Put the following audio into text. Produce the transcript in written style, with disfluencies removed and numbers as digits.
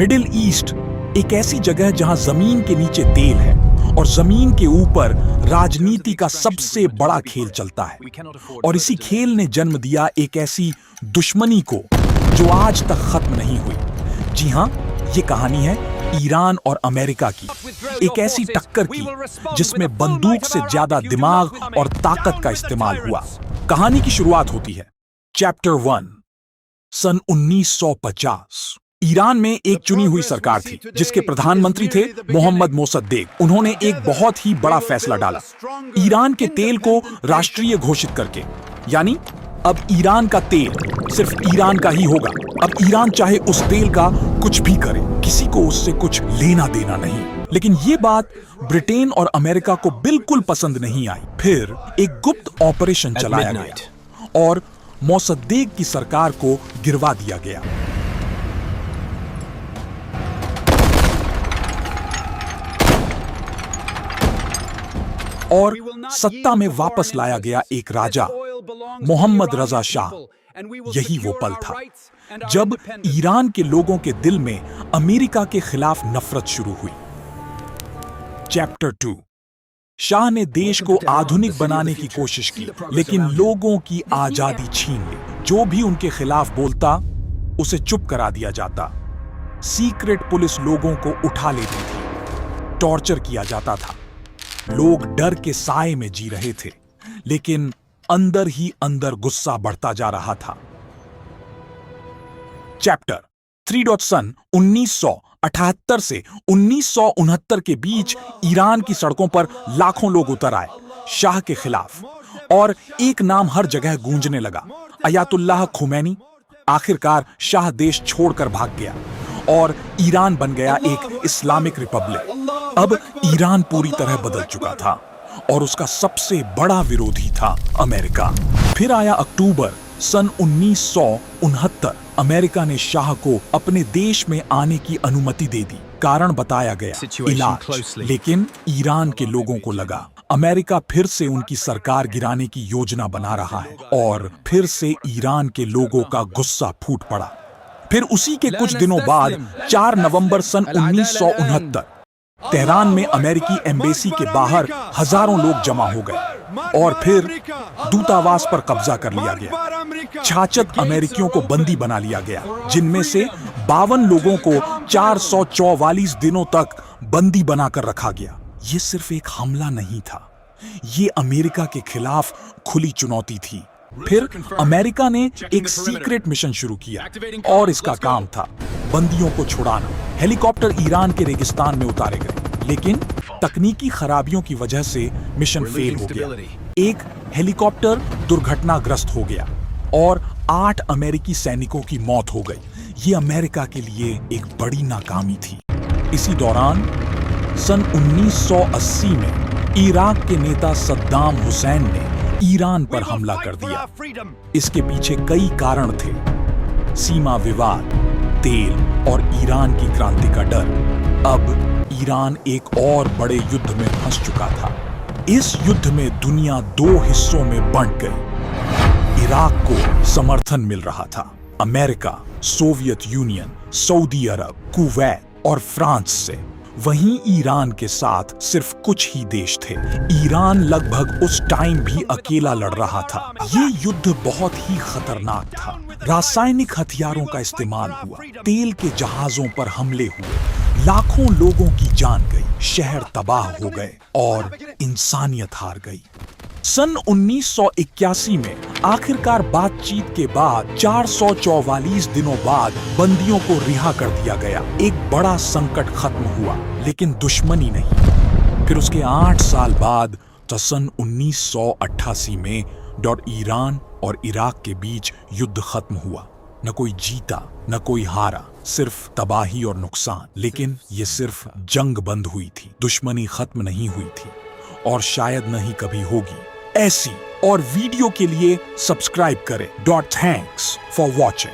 Middle east एक ऐसी जगह है जहां जमीन के नीचे तेल है और जमीन के ऊपर राजनीति का सबसे बड़ा खेल चलता है। और इसी खेल ने जन्म दिया एक ऐसी दुश्मनी को जो आज तक खत्म नहीं हुई। जी हां, ये कहानी है ईरान और अमेरिका की, एक ऐसी टक्कर की जिसमें बंदूक से ज्यादा दिमाग और ताकत का इस्तेमाल हुआ। कहानी की शुरुआत होती है चैप्टर 1। सन 1950 ईरान में एक चुनी हुई सरकार थी जिसके प्रधानमंत्री थे मोहम्मद मोसद्देक। उन्होंने एक बहुत ही बड़ा फैसला डाला, ईरान के तेल को राष्ट्रीय घोषित करके, यानी अब ईरान का तेल सिर्फ ईरान का ही होगा। अब ईरान चाहे उस तेल का कुछ भी करे, किसी को उससे कुछ लेना देना नहीं। लेकिन ये बात ब्रिटेन और अमेरिका को बिल्कुल पसंद नहीं आई। फिर एक गुप्त ऑपरेशन चलाया गया और मोसद्देक की सरकार को गिरवा दिया गया। और सत्ता में वापस लाया गया एक राजा, मोहम्मद रजा शाह। यही वो पल था जब ईरान के लोगों के दिल में अमेरिका के खिलाफ नफरत शुरू हुई। चैप्टर 2। शाह ने देश को आधुनिक बनाने की कोशिश की, लेकिन लोगों की आजादी छीन ली। जो भी उनके खिलाफ बोलता उसे चुप करा दिया जाता। सीक्रेट पुलिस लोगों को उठा लेती थी, टॉर्चर किया जाता था। लोग डर के साए में जी रहे थे, लेकिन अंदर ही अंदर गुस्सा बढ़ता जा रहा था। चैप्टर 3. सन 1978 से 1969 के बीच ईरान की सड़कों पर लाखों लोग उतर आए शाह के खिलाफ, और एक नाम हर जगह गूंजने लगा, अयातुल्लाह खुमैनी। आखिरकार शाह देश छोड़कर भाग गया और ईरान बन गया एक इस्लामिक रिपब्लिक। अब ईरान पूरी तरह बदल चुका था और उसका सबसे बड़ा विरोधी था अमेरिका। फिर आया अक्टूबर सन 1969। अमेरिका ने शाह को अपने देश में आने की अनुमति दे दी। कारण बताया गया इलाज। लेकिन ईरान के लोगों को लगा अमेरिका फिर से उनकी सरकार गिराने की योजना बना रहा है, और फिर से ईरान के लोगों का गुस्सा फूट पड़ा। फिर उसी के कुछ दिनों बाद 4 नवंबर सन 1969 तेहरान में अमेरिकी एम्बेसी के बाहर हजारों लोग जमा हो गए और फिर दूतावास पर कब्जा कर लिया गया। 66 अमेरिकियों को बंदी बना लिया गया, जिनमें से 52 लोगों को 444 दिनों तक बंदी बनाकर रखा गया। ये सिर्फ एक हमला नहीं था, ये अमेरिका के खिलाफ खुली चुनौती थी। फिर अमेरिका ने एक सीक्रेट मिशन शुरू किया और इसका काम था बंदियों को छुड़ाना। हेलीकॉप्टर ईरान के रेगिस्तान में उतारे गए, लेकिन तकनीकी खराबियों की वजह से मिशन फेल हो गया। एक हेलीकॉप्टर दुर्घटनाग्रस्त हो गया और 8 अमेरिकी सैनिकों की मौत हो गई। ये अमेरिका के लिए एक बड़ी नाकामी थी। इसी दौरान सन 1980 में इराक के नेता सद्दाम हुसैन ने ईरान पर हमला कर दिया। इसके पीछे कई कारण थे, सीमा विवाद, तेल और ईरान की क्रांति का डर। अब ईरान एक और बड़े युद्ध में फंस चुका था। इस युद्ध में दुनिया 2 हिस्सों में बंट गई। इराक को समर्थन मिल रहा था अमेरिका, सोवियत यूनियन, सऊदी अरब, कुवैत और फ्रांस से। वहीं ईरान के साथ सिर्फ कुछ ही देश थे। ईरान लगभग उस टाइम भी अकेला लड़ रहा था। ये युद्ध बहुत ही खतरनाक था। रासायनिक हथियारों का इस्तेमाल हुआ, तेल के जहाजों पर हमले हुए, लाखों लोगों की जान गई, शहर तबाह हो गए और इंसानियत हार गई। सन 1981 में आखिरकार बातचीत के बाद 444 दिनों बाद बंदियों को रिहा कर दिया गया। एक बड़ा संकट खत्म हुआ, लेकिन दुश्मनी नहीं। फिर उसके 8 साल बाद तो सन 1988 में ईरान और इराक के बीच युद्ध खत्म हुआ। न कोई जीता न कोई हारा, सिर्फ तबाही और नुकसान। लेकिन ये सिर्फ जंग बंद हुई थी, दुश्मनी खत्म नहीं हुई थी और शायद नहीं कभी होगी। ऐसी और वीडियो के लिए सब्सक्राइब करें। Thanks for watching.